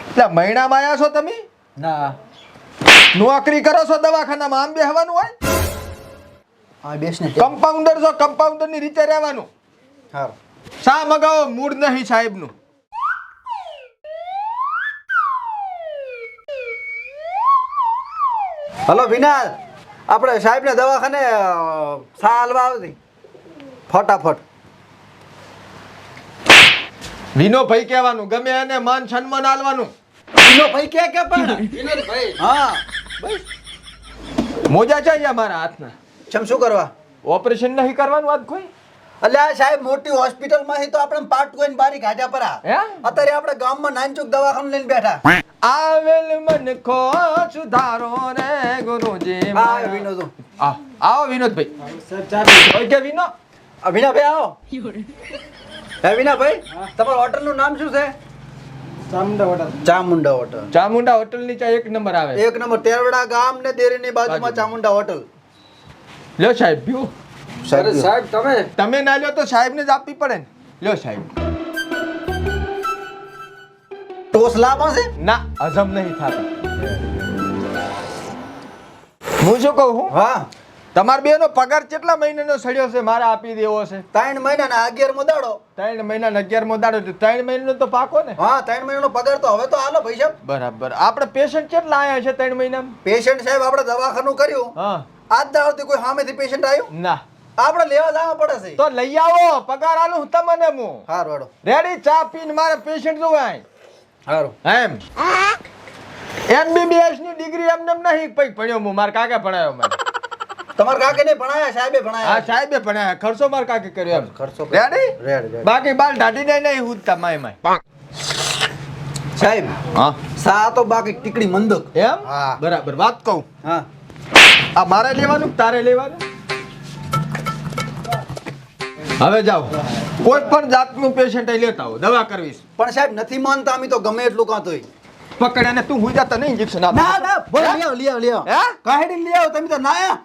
એટલે મહિનામાં આવ્યા છો તમે? ના નોકરી કરો છો દવાખાનામાં, આમ બેહવાનું હોય? હા બેસ ને. કમ્પાઉન્ડર છો, કમ્પાઉન્ડર ની રીતે રહેવાનું. હારું. શા મગાવો? મૂડ નહીં સાહેબનું. હલો વિના, આપણે સાહેબને દવાખાને સા હાલવા આવતી ફટાફટ. વિનો ભાઈ કહેવાનું, ગમે એને માન સન્માન આલવાનું. વિનો ભાઈ કે પણ વિનોદભાઈ. હા બસ. મોજા છે અહીંયા મારા હાથના. ચમ શું કરવા? ઓપરેશન નહીં કરવાનું આજ કોઈ? અલ્યા સાહેબ મોટી હોસ્પિટલમાં તો આપણે પાર્ટ કોઈને બારી કાઢ્યા પરા. હે? અત્યારે આપણે ગામમાં નાનચુક દવાખાનું લઈને બેઠા. આવેલ મન કો સુધારો રે ગુરુજી. હા વિનોદ. આવો વિનોદભાઈ. ઓય કે વિનો? વિનાભાઈ આવો. હે વિનાભાઈ, તમારા હોટલનું નામ શું છે? ચામુંડા હોટલ. ચામુંડા હોટલ ની ચા એક નંબર આવે. એક નંબર તેરવડા ગામ ને દેરીની બાજુમાં ચામુંડા હોટલ. લ્યો સાહેબ પીઓ. સાહેબ તમે ના લ્યો તો સાહેબ ને જ આપવી પડે ને. લ્યો સાહેબ. ટોસ લાવવા છે? ના, હજમ નહીં થતા. હું શું કહું હું? હા. તમાર બેનો પગાર કેટલા મહિનાનો સડ્યો છે? મારે આપી દેવો છે. 3 મહિનાના 11મો દાડો. 3 મહિનાનો 11મો દાડો. 3 મહિનાનો તો પાકો ને? હા 3 મહિનાનો પગાર તો હવે તો હાલો પૈસા. બરાબર. આપણે પેશન્ટ કેટલા આયા છે 3 મહિનામાં? પેશન્ટ સાહેબ આપણે દવાખાનું કર્યું. હા. આજ દાડોથી કોઈ સામેથી પેશન્ટ આવ્યું? ના. આપણે લેવા જવા પડે છે. તો લઈ આવો, પગાર આલું તમને હું. હારું હાલો. રેડી? ચા પીને મારે પેશન્ટ જોવાય. હારું. એમ MBBS ની ડિગ્રી એમને નહીં પૈ ભણ્યો હું. મારા કાકા ભણાયો મને. તમારા કાકે ને ભણાયા? સાહેબે ભણાયા? હા સાહેબે ભણાયા. ખર્ચો મારા કાકે કર્યો એમ. ખર્ચો રેડી? રેડી. બાકી બાલ ઢાઢીને નહીં હુંતા માય માય. સાહેબ હા સા તો બાકી ટીકડી મંદક. એમ? હા. બરાબર. વાત કહું, હા આ મારે લેવાનું તારે લેવાનું? હવે જાઓ, કોઈ પણ જાતનું પેશન્ટ અહીં લેતા હો, દવા કરવીશ. પણ સાહેબ નથી માનતા અમે તો ગમે એટલું કાં તોય. પકડ અને તું હુઈ જા, તને ઇન્જેક્શન આપ. ના ના બોલ લઈ આવ લઈ આવ લઈ આવ. હે? કાહેડી લઈ આવ. તમે તો ના આયા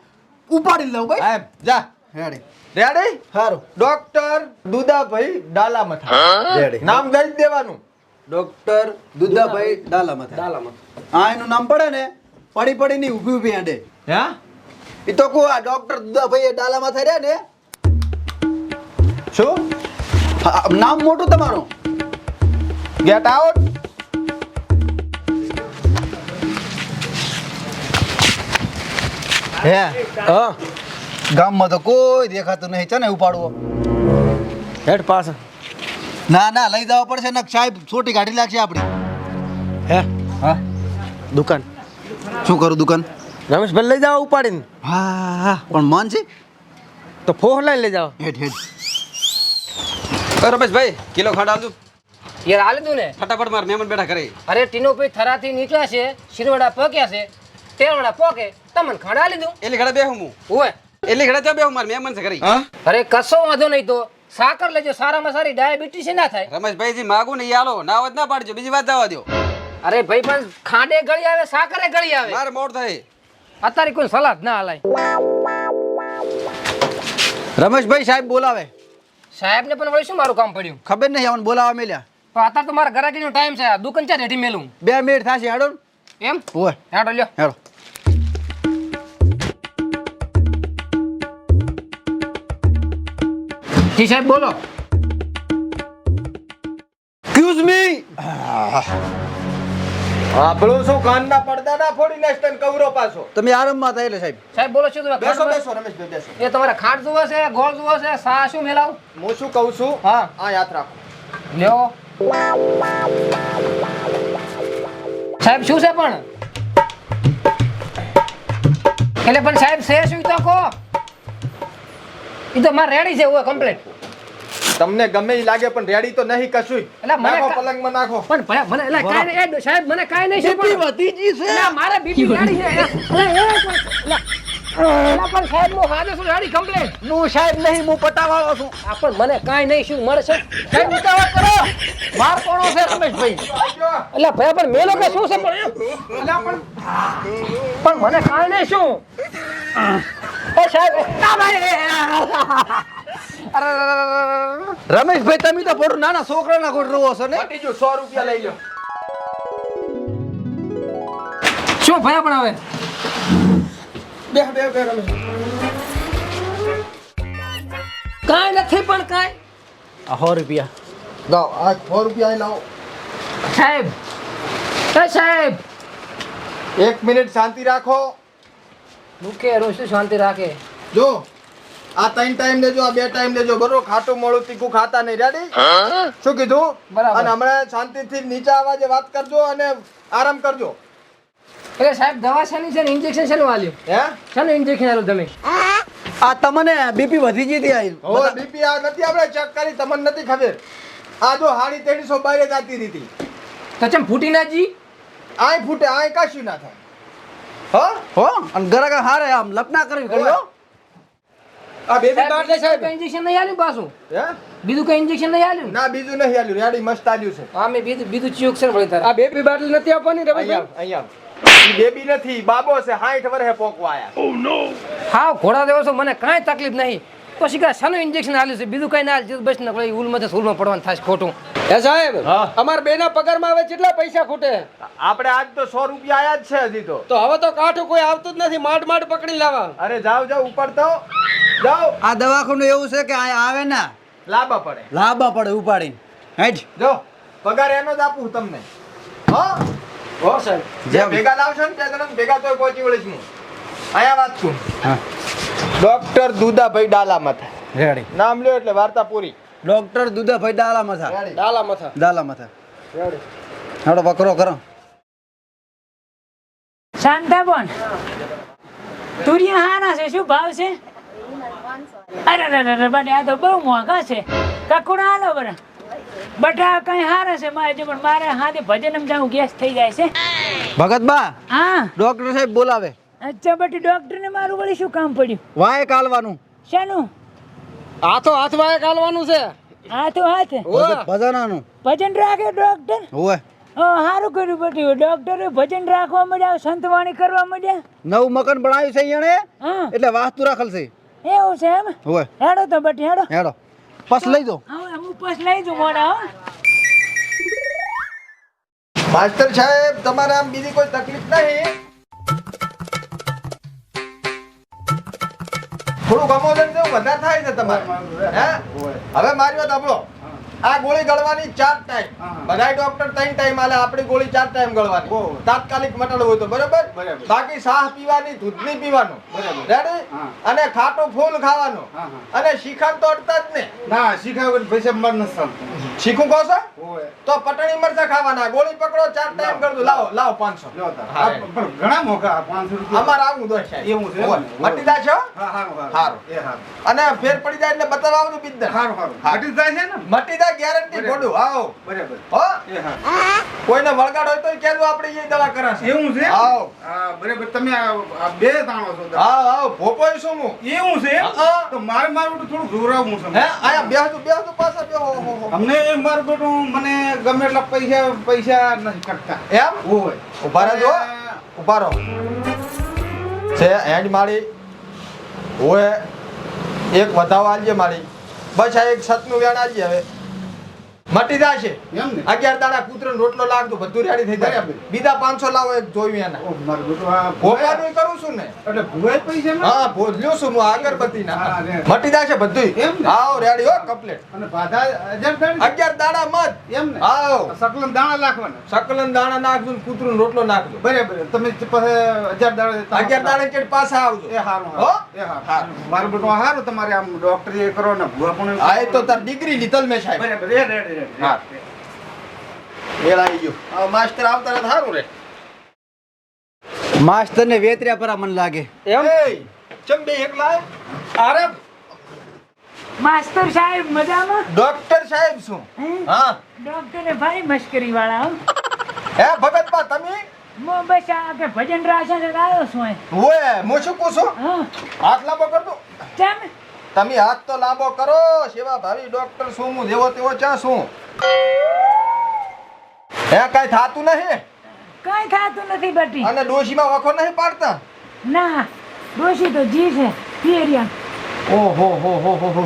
ઉપાડી લઉં ભાઈ. એમ જા. રેડી. રેડી? હારું. ડોક્ટર દુદાભાઈ ડાલામઠા. રેડી. નામ દઈ જ દેવાનું. ડોક્ટર દુદાભાઈ ડાલામથા. હા એનું નામ પડે ને પડી પડી ની ઊભી ઊભી આડે. હે? ઈ તો કો આ ડોક્ટર દુદાભાઈ ડાલામથા રહ્યા ને. શું નામ મોટું તમારું? Get out. હે હા ગામમાં તો કોઈ દેખાતું નહીં. છે ને ઉપાડવો હેડ પાસ. ના ના લઈ જવા પડશે ને સાહેબ છોટી ગાડી લાગશે આપણી. હે હા દુકાન શું કરું દુકાન? રમેશભાઈ લઈ જાઓ ઉપાડીને. હા હા પણ મન છે તો ફોહ લઈ જાઓ. હેઠ હેઠ. રમેશભાઈ કિલો ખાંડ આલજો યાર હાલ દઉં ને ફટાફટ માર મહેમાન બેઠા કરે. અરે ટીનો ભાઈ થરાથી નીકળ્યા છે, શિરવડા પક્યા છે, તેરવડા પોકે તમને ખાડા લીધું. એટલે ઘડા બેહું હું. ઓય એટલે ઘડા ત્યાં બેહું માર મહેમાન છે કરી. અરે કશો વાંધો નહીં, તો સાકર લેજો, સારામાં સારી ડાયાબિટીસ ના થાય. રમેશભાઈ જી માગું ને ઈ આલો, ના હોત ના પાડજો, બીજી વાત જવા દો. અરે ભાઈ પણ ખાંડે ગળી આવે, સાકરે ગળી આવે. મારે મોડ થાય. અત્યારે કોઈ સલાહ ના હલાય. રમેશભાઈ સાહેબ બોલાવે. સાહેબ ને પણ વળી શું મારું કામ પડ્યું? ખબર નહીં અમને બોલાવા મેલ્યા. પણ અત્યારે તો મારા ગરાકીનો ટાઈમ છે, દુકાન છે રેડી મેલું. 2 મિનિટ થશે હેડો. એમ ઓય હેડો લ્યો. હેડો. જી સાહેબ બોલો. Excuse me. આપણું શું કાનના પડદા ના ફોડી નાખ તને કવરો પાછો. તમે આરામમાં હતા એટલે સાહેબ. સાહેબ બોલો શું તમે? બેસો બેસો રમેશભાઈ બેસો. એ તમારે ખાંડ જુઓ છે, ગોળ જુઓ છે, સા શું મેલાવ? હું શું કહું છું, હા આ યાદ રાખો. લ્યો સાહેબ શું છે પણ? એટલે પણ સાહેબ છે શું તો કહો. ઈ તો મારે રેડી છે ઓય કમ્પ્લીટ. તમને ગમે ઈ લાગે પણ રેડી તો નહીં કશું. એટલે મને નાખો પલંગમાં નાખો. પણ ભયા મને એટલે કાઈ નહીં એ સાહેબ મને કાઈ નહીં છે પણ વધી છે. એટલે મારે બીપી રેડી છે. એટલે પણ સાહેબ હું હાજર છું રેડી કમ્પ્લીટ. હું સાહેબ નહીં હું પટાવાળો છું. આ પણ મને કાઈ નહીં શું મળશે? સાહેબ ઉતાવળ કરો. માર કોણો છે રમેશભાઈ? એટલે ભયા પણ મેલો કે શું છે પણ પણ મને કાઈ નહીં શું? એ સાહેબ ના ભાઈ રમેશભાઈ તમે તો પોડું નાના છોકરાના ગોળ રોવો છો ને મટી જો 100 રૂપિયા લઈ લો. શું ભયા પણ હવે બે રમેશ. કાંઈ નથી પણ કાંઈ 100 રૂપિયા લાવો આ 100 રૂપિયા અહીં લાવો. સાહેબ એ સાહેબ 1 મિનિટ શાંતિ રાખો. મૂકે રોશું શાંતિ રાખે જો આ 3 ટાઈમ લેજો, આ 2 ટાઈમ લેજો, બરોબર? ખાટું મોળું તીખું ખાતા નહીં. રેડી? શું કીધું? બરાબર. અને હમણાં શાંતિથી નીચા અવાજે વાત કરજો અને આરામ કરજો. એટલે સાહેબ દવા શાની છે ને ઇન્જેક્શન શાનું આલ્યું હે? શાનું ઇન્જેક્શન આલ્યું તમે આ તમને બીપી વધી ગઈ હતી હવે બીપી આ નથી આપણે ચેક કરી, તમને નથી ખબર. આ જો હાડી 300 બારે જાતી હતી. તો ચમ ફૂટી ના જી આય ફૂટે, આય કશું ના થાય. હા? હો અને ગરાગા હારે આમ લપના કરવી કર્યો આ બેબી કાર્ડ લે સાહેબ. કઈ ઇન્જેક્શન નહીં આલ્યું પાછું હે? બીજું કઈ ઇન્જેક્શન નહીં આલ્યું ના બીજું નહીં આલ્યું. રેડી મસ્ત આલ્યું છે. હા મેં બીજું ચીક છે વળી તારે આ બેબી બાટલ નથી આપવાની અહીંયા. ઈ બેબી નથી, બાબો છે. 60 વર્ષે પોકવા આયા. હા ઘોડા દેવો છો મને કાંઈ તકલીફ નહીં તો શીખા શાનું ઇન્જેક્શન આલ્યું છે બીજું કઈ ના આલ્યું બસ ને કોઈ ઉલમાં સ્કૂલમાં પડવાનું થાય છે ખોટું હે સાહેબ હા. અમાર બેના પગારમાં હવે કેટલા પૈસા ખૂટે આપણે આજ તો 100 રૂપિયા આયા જ છે હજી તો. તો હવે તો કાઠું કોઈ આવતું જ નથી, માંડ પકડી લાવા. અરે જાઓ ઉપર તો જાઓ. આ દવાખાનું એવું છે કે આ આવે ને લાંબા પડે. લાંબા પડે ઉપાડીને હેડ જો પગાર એનો જ આપું તમને. હા હો સાહેબ જે ભેગા લાવશો ને ત્યાં તને ભેગા તોય પહોંચી વળીશ હું. અહીંયા વાત છું. હા ડોક્ટર દુદાભાઈ ડાલામથા. રેડી નામ લ્યો એટલે વાર્તા પૂરી. Doctor Dudabhai Dalamatha ready. ડાલા મથા ડાલામથા હાડો બકરો કરો શાંતાબોન તુરિયા હાના છે શું ભાવ છે અરે બને આ તો બહુ મોંઘા છે કકુડા હાલો બરા બટા કઈ હારા છે મારે પણ મારે હાથે ભજનમ જાઉં ગેસ થઈ જાય છે ભગતબા હા ડોક્ટર સાહેબ બોલાવે અચ્છા બટી ડોક્ટર ને મારું વળી શું કામ પડ્યું વાય કાલવાનું શાનું હાથો હાથ વાય કાલવાનું છે હાથો હાથ ભજનાનું ભજન રાખે ડોક્ટર હોવે સારું કર્યું બટી ડોક્ટરે ભજન રાખવા મળ્યા સંતવાણી કરવા મળ્યા નવું મકાન બનાવ્યું છે અહીંયા હા એટલે વાસ્તુ રાખેલ છે એવું છે એમ હોવે હેડો તો બટી હેડો હેડો પસ લઈ દો હવે હું પાસ લઈ દઉં મોડા હો માસ્ટર સાહેબ તમારે આમ બીજી કોઈ તકલીફ નહીં? થોડું કમોદન જેવું વધારે થાય છે તમારે. હે? હવે મારી વાત સાંભળો. આ ગોળી ગળવાની 4 ટાઈમ. બધાય ડોક્ટર 3 ટાઈમ આલે, આપણી ગોળી 4 ટાઈમ ગળવાની. તાત્કાલિક મટાડવું હોય તો બરોબર. બાકી સાહ પીવાની, દૂધ નહીં પીવાનું. રેડી? અને ખાટું ફૂલ ખાવાનું. અને શિખંડ તો અડતા જ ને. ના શીખાવ પૈસા મર નથી શીખું કહો છો? તો પટણી મરચા ખાવાના. ગોળી પકડો 4 ટાઈમ કરજો. લાવો 500. હા, પણ ઘણા મોંઘા 500 રૂપિયા અમારે આવું દોષ છે. એવું છે હોય. મટી જાય છો? હા હારું હારું. એ હારું અને ફેર પડી જાય એટલે બતાવવા આવજો બિદ્દર. હારું હારું હટી જાય છે ને મટી જાય ગેરંટી ગોડું. આવો. બરાબર હો? એ હારું કોઈને વળગાડ હોય તો કહેજો આપણે એ દવા કરાશે. એવું છે આવો. હા બરાબર તમે આ બે તાણો છો આવો ભોપોય શું હું? એવું છે હા. તો મારું તો થોડું જોરાવું છે હે આયા બેહજો પાછા બેહો. હો. અમને મારું બેટું મને ગમે એટલા પૈસા નથી કટતા એમ હોય ઉભા રહેજો. ઉભા રહો. છે હેન્ડ મારી હોય એક વધાવો આલજે મારી. બસ આ એક સતનું વેણ આલજે. હવે મટી જશે. એમ ને 11 દાડા કૂતરોનો રોટલો લાગતો બધું રેડી થઈ જાય. બરાબર. બીજા 500 લાવો એક જોયું એના. ઓ મારું બેટું આ ભોપાનું કરું છું ને. એટલે ભૂવાય પૈસા માં હા ભોજલ્યો છું હું અગરબત્તી ના. હા, રે. મટી જશે બધું. એમ ને? આવો રેડી હો કમ્પ્લીટ. અને બાધા 11 દાડા મત. એમ ને આવો સકલન દાણા નાખવાના સકલન દાણા નાખજો ને કૂતરોનો રોટલો નાખજો. બરાબર તમે પછી 1000 દાડા 11 દાડા કેટ પાછા આવજો. એ હારું હો? એ હારું મારું બેટું હારું તમારે આમ ડોક્ટર એ કરો ને ભૂવા પણ આ એ તો તાર ડિગ્રી લીધલ મેં સાહેબ. બરાબર એ રેડી હા. મેળ આવી ગયો. આ માસ્ટર આવતા રહે તો સારું રે. માસ્ટર ને વેતર્યા પરા મને લાગે એમ ચમ બે એકલા અરે માસ્ટર સાહેબ મજામાં ડોક્ટર સાહેબ શું? હા ડોક્ટરે ભાઈ મશ્કરી વાળા હો હે ભગતબા તમે મો બસ આ કે ભજન રાશે ને આવ્યો છું અહીં. ઓએ હું શું કહું છું? હા હાથ લાંબો કર દો. કેમ તમે હાથ તો લાંબો કરો. સેવા ભાવી ડોક્ટર શું હું જેવો તેવો ચા શું? હે કાઈ થાતું નહીં? કઈ થતું નથી બટી અને ડોશીમાં વખો નહીં પાડતા? ના ડોશી તો જી છે પિયરિયા ઓહો હો હો હો હો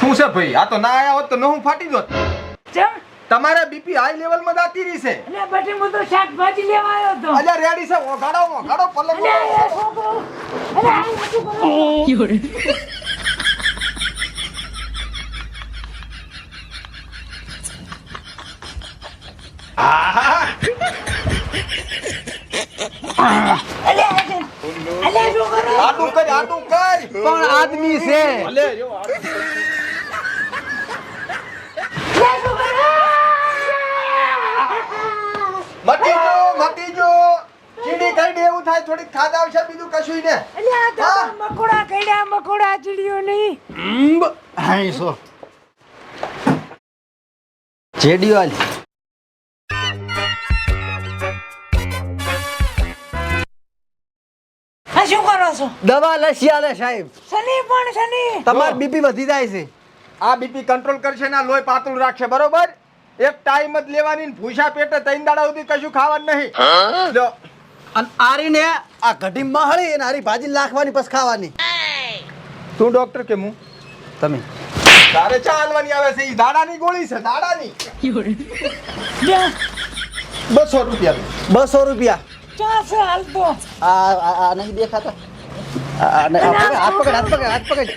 શું છે ભાઈ? આ તો ના આયા હોત તો ન હું ફાટી જોત. ચમ તમારે બીપી હાઈ લેવલ માં દાતી રહી છે. એટલે બટી હું તો શાકભાજી લેવા આવ્યો હતો. અલ્યા રેડી છે. ઓગાડો પલંગ. અલે એ છોકરો અલે આ શું કરો? અલે શું કરો? આટું કર. પણ આદમી છે. અલે જો મટી જો. ચીડી કઈ એવું થાય થોડીક ખાધ આવશે બીજું કશું ને. અલે આ તો મકોડા કઈડા મકોડા ચીડિયો નહીં. હાઈ સો જેડીઓ આલ. આ શું કરો છો? દવા લસી આલે સાહેબ. શની પણ શની. તમાર બીપી વધી જાય છે. આ બીપી કંટ્રોલ કરશે ને આ લોહી પાતળું રાખશે બરોબર. એક ટાઈમ જ લેવાની ને ભૂસા પેટે 3 દાડા સુધી કશું ખાવાનું નહીં. લ્યો અને આરીને આ ઘડી મહળી અને આરી ભાજી નાખવાની પછી ખાવાની. તું ડોક્ટર કે હું? તમે તારે ચા હાલવાની આવે છે ઈ દાડાની ગોળી છે દાડાની. 200 રૂપિયા. 200 રૂપિયા. ચાસે હાલતો. આ નહીં દેખાતા. હાથ પકડ.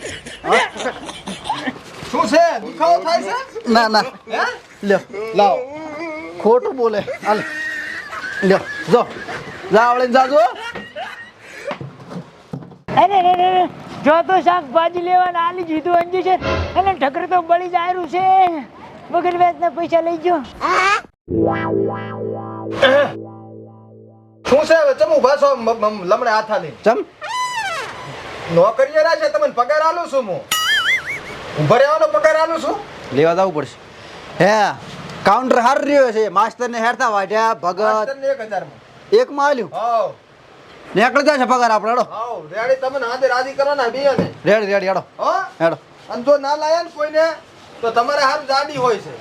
શું છે? દુખાવો થાય છે? ના હે? લ્યો લાવો. ખોટું બોલે. હાલ લ્યો જો જાવળે જાજો. અરે જો તો શાકભાજી લેવાના આલી જીધું અંજી છે અને ઢગર તો બળી જાયરું છે. વગર વ્યાજના પૈસા લઈ ગયો. શું છે હવે? ચમ ઉભા છો લમડે હાથાની? ચમ નોકરીએ છે તમને પગાર આલું છું હું. ઉભા રહેવાનો પગાર આલું છું. લેવા જવું પડશે. હે કાઉન્ટર હાર રહ્યો છે. માસ્ટર ને હેરતા વાટ્યા ભગત માસ્ટરને 1000 માં. એક માં આલ્યું. હાવ નીકળી જાય છે પગાર આપણો. હેડો હાવ રેડી તમને હાથે રાજી કરવાના બીયાને. રેડી હેડો હો હેડો. અને જો ના લાયા ને કોઈને તો તમારે હાથ જાડી હોય છે.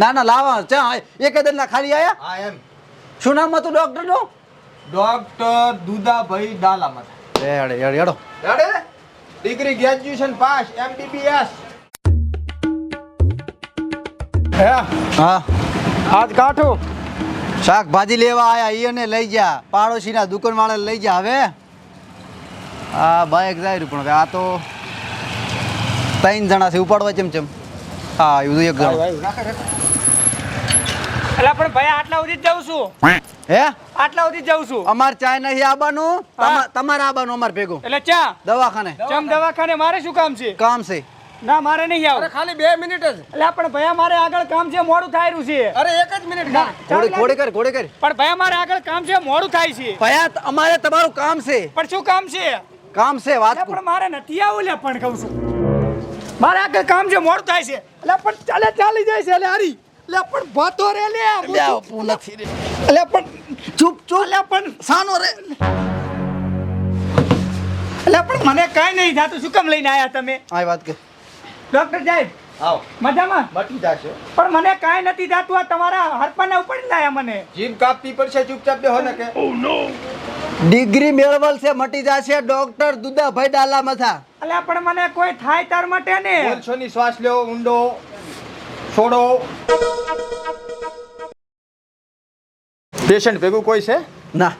ના લાવા ચા એક જ ના ખાલી આયા. હા એમ. શું નામ હતું ડોક્ટર નું? ડોક્ટર દુદાભાઈ ડાલામત. હેડો ready? Degree graduation pass MBBS. હે હા આજ કાઠું શાકભાજી લેવા આયા ઈને લઈ જા. પાડોશીના દુકાન વાળા લઈ જા. હવે આ બાઈક જાય પણ હવે આ તો 3 જણા છે ઉપાડવા ચમચમ. હા એવું એક જણો. એટલે પણ ભાઈ આટલા સુધી જ જાઉં છું. હે આટલા સુધી જ જાઉં છું. અમાર ચાય નહીં આવવાનું. હા. તમારે આવવાનું અમાર ભેગું એટલે ચા દવાખાને. ચમ દવાખાને મારે શું કામ છે? કામ છે. ના મારે નહીં આવું. અરે ખાલી 2 મિનિટ જ. એટલે પણ ભાઈ મારે આગળ કામ છે, મોડું થાય રહ્યું છે. અરે એક જ મિનિટ ખાલી. ઘોડે કર પણ ભાઈ મારે આગળ કામ છે, મોડું થાય છે. ભયા અમારે તમારું કામ છે. પણ શું કામ છે? કામ છે વાત એટલે પણ મારે નથી આવું લે પણ કહું છું. મારે આગળ કામ છે, મોડું થાય છે. એટલે પણ ચાલે ચાલી જાય છે. એટલે હારી એટલે પણ ભાતો રે લે. નથી રે. એટલે પણ ચૂપ એટલે પણ સાનો રે. એટલે પણ મને કાંઈ નહીં થતું. શું કામ લઈને આયા તમે? આ વાત કે ડોક્ટર સાહેબ આવ મજામાં? મટી જશે. પણ મને કાંઈ નથી થતું. આ તમારા હરપાના ઉપર લાયા મને. જીભ કાપવી પડશે ચૂપચાપ બેહો ને કે. ડિગ્રી મેળવલ છે મટી જશે. ડોક્ટર દુદાભાઈ ડાલા મથા. એટલે પણ મને કોઈ થાય તાર માટે ને. બોલશોની શ્વાસ લ્યો ઊંડો છોડો. પેશન્ટ ભેગું કોઈ છે? ના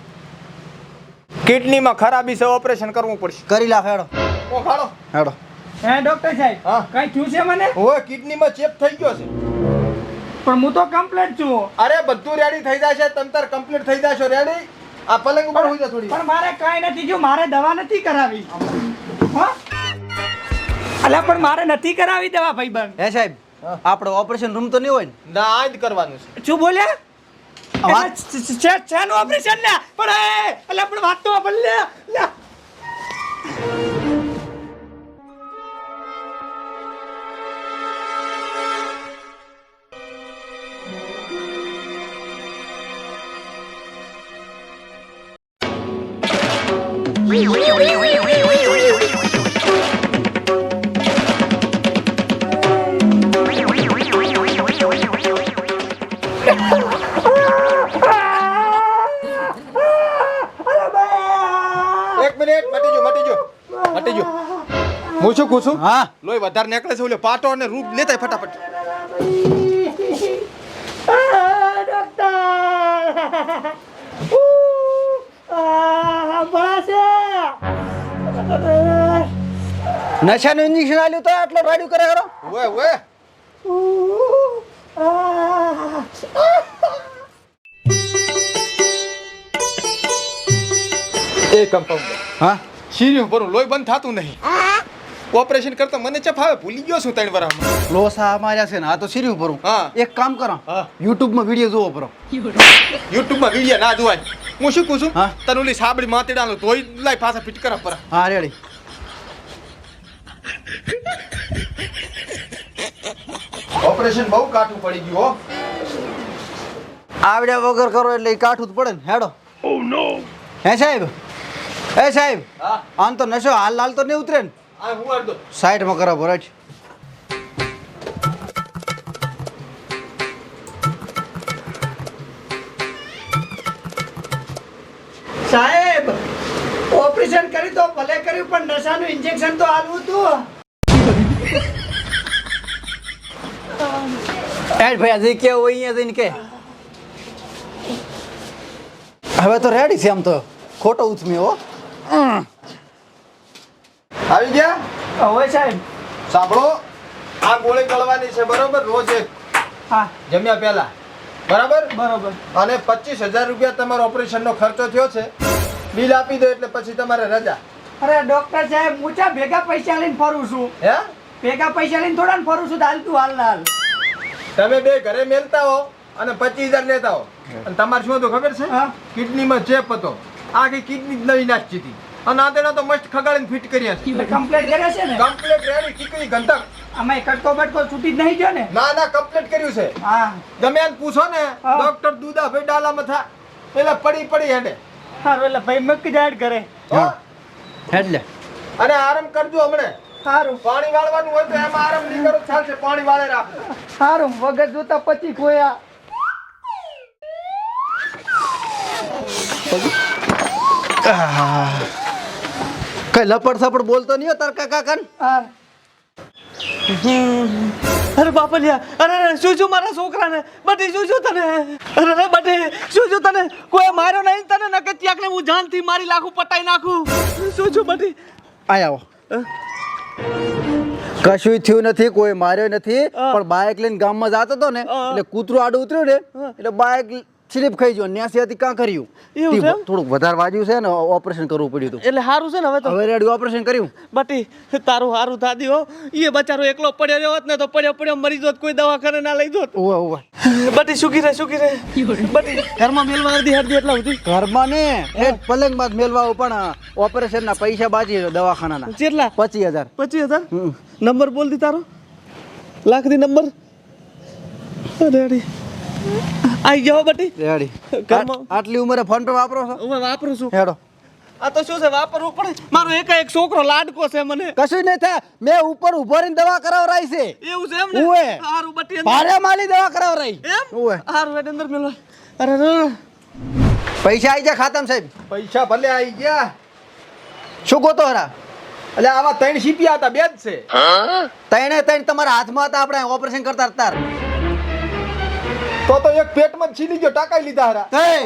કિડનીમાં ખરાબી છે, ઓપરેશન કરવું પડશે. કરી લા હેડો ઓ ખાડો. હેડો. હે ડોક્ટર સાહેબ હા. કઈ થયું છે મને? ઓય કિડનીમાં ચેપ થઈ ગયો છે. પણ હું તો કમ્પ્લીટ છું. અરે બધું રેડી થઈ જશે. તંતર કમ્પ્લીટ થઈ જશો. રેડી? આ પલંગ ઉપર હોઈ જા થોડી. પણ મારે કાંઈ નથી થયું. મારે દવા નથી કરાવી. હા અલ્યા પણ મારે નથી કરાવી દવા ભાઈબંધ. હે સાહેબ આપણો ઓપરેશન રૂમ તો નહીં હોય ને? ના આજ કરવાનું છે. શું બોલ્યા? વાત- શેનું ઓપરેશન લે? પણ અલ્યા પણ વાત તો બોલ લે. એક મિનિટ મટી જો. હું શું કહું છું હા લોહી વધારે નીકળે છે ઓલે પાટો અને રૂપ લેતા આય ફટાફટ નશાનું ઇન્જેક્શન આલ્યું તો આટલો રાડ્યું કરે ખરો ઓય ઓય એ કમ્પાઉન્ડર હા શીરી ઉપર લોહી બંધ થાતું નહીં ઓપરેશન કરતા મને ચફાવે ભૂલી ગયો છું 3 વરામાં લોસા માર્યા છે ને આ તો સિરી ઉપર હા. એક કામ કરો હા. યુટ્યુબમાં વિડીયો જોવો પરો યુટ્યુબમાં વિડિયો ના જોવાય હું શું કહું છું હા. તને ઓલી સાબડી માતેડાનો ધોઈ લાઈ પાછા ફિટ કરા પર હા રેડી ઓપરેશન બહુ કાઠું પડી ગયું હો આવડ્યા વગર કરો એટલે ઈ કાઠું જ પડે ને હેડો હે સાહેબ હા આમ તો નશો હાલ હાલ તો નહીં ઉતરે ને આ હું અડધો સાઈડમાં કરો ભરાજ સાહેબ ઓપરેશન કર્યું તો ભલે કર્યું પણ નશાનું ઇન્જેક્શન તો આલવું તું એડ ભાઈ આજે કેવું હોય અહીંયા જઈને કે હવે તો રેડી છે આમ તો ખોટો ઉચમ્યો હો આવી ગયા હવે સાહેબ સાંભળો આ ગોળી ગળવાની છે બરોબર રોજ એક હા જમ્યા પહેલા બરાબર બરોબર અને 25,000 રૂપિયા તમારો ઓપરેશનનો ખર્ચો થયો છે બિલ આપી દો એટલે પછી તમારે રજા અરે ડોક્ટર સાહેબ હું ચા ભેગા પૈસા લઈને ફરું છું હે ભેગા પૈસા લઈને થોડા ને ફરું છું તો હાલતું હાલ હાલ તમે બે ઘરે મેલતા હો અને 25,000 લેતા હો અને તમારે શું હતું ખબર છે હા. કિડનીમાં ચેપ હતો આખી કિડની જ નવી નાખી હતી અને આ તેના તો મસ્ત ખગાડીને ફિટ કર્યા છે એટલે કમ્પ્લેટ કરે છે ને કમ્પ્લીટ રેડી ટીકડી ગંધક આમાં કટકો બટકો છૂટી જ નહીં ગયો ને ના ના કમ્પ્લીટ કર્યું છે હા ગમે એને પૂછો ને હા. ડોક્ટર દુદા ભાઈ ડાલામાં થા એટલે પડી હેડે સારું એટલે ભાઈ મક્કી જાડ કરે હો? હેડ લે અને આરામ કરજો હમણે સારું પાણી વાળવાનું હોય તો એમાં આરામ નહીં કરો તો ચાલશે પાણી વાળે રાખો સારું વગર જોતા પછી ખોયા કઈ લપડ થપડ બોલતો નહીં હો તાર કાકા કન હા અરે બાપલિયા અરે શું મારા છોકરાને બટી શું તને અરે બટી શું તને કોઈ માર્યો નહીં તને નકે ત્યાંક હું જાનથી મારી લાખું પટાઈ નાખું શું બટી આય આવો કશું થયું નથી કોઈ માર્યો નથી પણ બાઇક લઈને ગામમાં જતો હતો ને એટલે કૂતરું આડું ઉતર્યું ને એટલે બાઇક સ્લીપ ખાઈ ગયો ન્યાસી હતી કાં કર્યું એવું છે એમ? થોડુંક વધારે વાગ્યું છે ને ઓપરેશન કરવું પડ્યું હતું એટલે સારું છે ને હવે તો હવે રેડી ઓપરેશન કર્યું બટી તારું સારું થાદી હો એ બચારો એકલો પડ્યો રહ્યો હોત ને તો પડ્યો મરી જોત કોઈ દવાખાને ના લઈ જોત ઓવે ઓવે બટી સુખી રે બટી ઘરમાં મેલવા હતી હરદી એટલા સુધી ઘરમાં ને એક પલંગ માં મેલવા પણ ઓપરેશન ના પૈસા બાજી દવાખાના કેટલા 25,000 25,000 નંબર બોલ દી તારો લાખ દી નંબર રેડી આઈ જાઓ બટી રેડી ઘરમાં- આટલી ઉંમરે ફોન પે વાપરો છો હું વાપરું છું હેડો આ તો શું છે વાપરવું પડે મારો એક છોકરો લાડકો છે મને કશું નહીં થાય મેં ઉપર ઉભો રહીને દવા કરાવરાઈ છે એવું છે એમ ને ઓવે. હારું બટી ભારે માલી દવા કરાવરાઈ એમ ઓવે હારું હેડ અંદર મેલો અરે પૈસા આવી જાય ખાતામાં સાહેબ પૈસા ભલે આવી ગયા શું ગોતો હરા એટલે આવા 3 સીપિયા હતા બે જ છે ત્રણે તમારા હાથમાં હતા આપણે ઓપરેશન કરતા તાર તો એક પેટમાં જ છીલી ગયો ટાકાઈ લીધા હરા એ